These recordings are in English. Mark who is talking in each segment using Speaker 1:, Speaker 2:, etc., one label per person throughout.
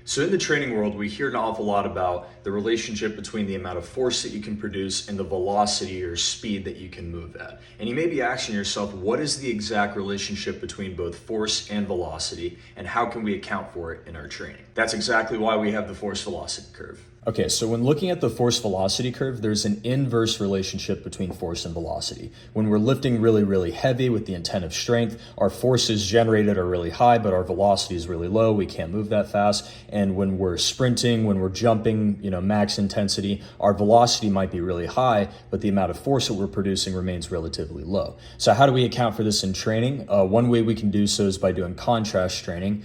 Speaker 1: So in the training world, we hear an awful lot about the relationship between the amount of force that you can produce and the velocity or speed that you can move at. And you may be asking yourself, what is the exact relationship between both force and velocity, and how can we account for it in our training? That's exactly why we have the force velocity curve. Okay, so when looking at the force velocity curve, there's an inverse relationship between force and velocity. When we're lifting really heavy with the intent of strength, our forces generated are really high, but our velocity is really low. We can't move that fast. And when we're sprinting, when we're jumping, max intensity, our velocity might be really high, but the amount of force that we're producing remains relatively low. So how do we account for this in training? One way we can do so is by doing contrast training.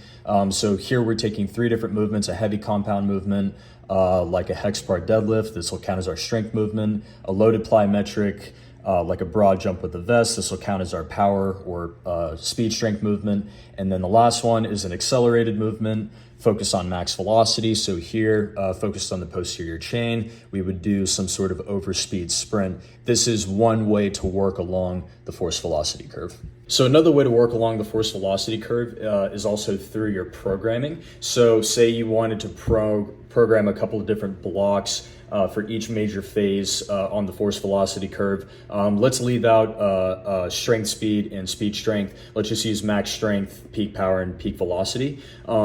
Speaker 1: So here we're taking 3 different movements: a heavy compound movement, like a hex bar deadlift. This will count as our strength movement. A loaded plyometric, like a broad jump with a vest. This will count as our power or speed strength movement. And then the last one is an accelerated movement, focus on max velocity. So here, focused on the posterior chain, we would do some sort of overspeed sprint. This is one way to work along the force velocity curve. So another way to work along the force velocity curve is also through your programming. So say you wanted to program a couple of different blocks for each major phase on the force velocity curve. Let's leave out strength, speed, and speed strength. Let's just use max strength, peak power, and peak velocity.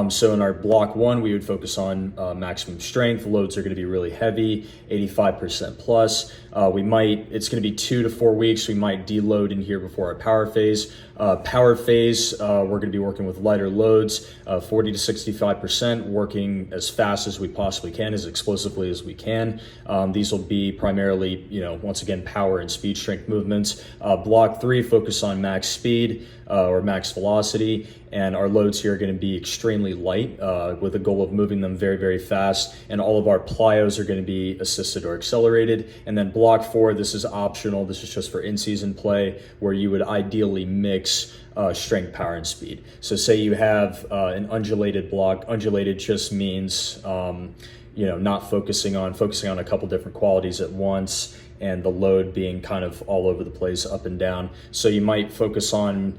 Speaker 1: So in our block 1, we would focus on maximum strength. Loads are going to be really heavy, 85% plus. It's going to be 2 to 4 weeks. We might deload in here before our power phase. Power phase, we're going to be working with lighter loads, 40 to 65%, working as fast as we possibly can, as explosively as we can. These will be primarily, once again, power and speed strength movements. Block 3, focus on max speed or max velocity, and our loads here are going to be extremely light with a goal of moving them very fast, and all of our plyos are going to be assisted or accelerated. And then block 4, this is optional. This is just for in-season play, where you would ideally mix strength, power, and speed. So say you have an undulated block. Undulated just means not focusing on a couple different qualities at once, and the load being kind of all over the place, up and down. So you might focus on,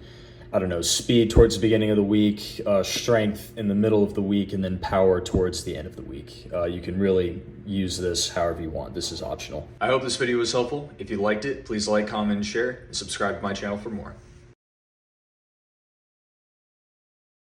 Speaker 1: speed towards the beginning of the week, strength in the middle of the week, and then power towards the end of the week. You can really use this however you want. This is optional. I hope this video was helpful. If you liked it, please like, comment, and share, and subscribe to my channel for more.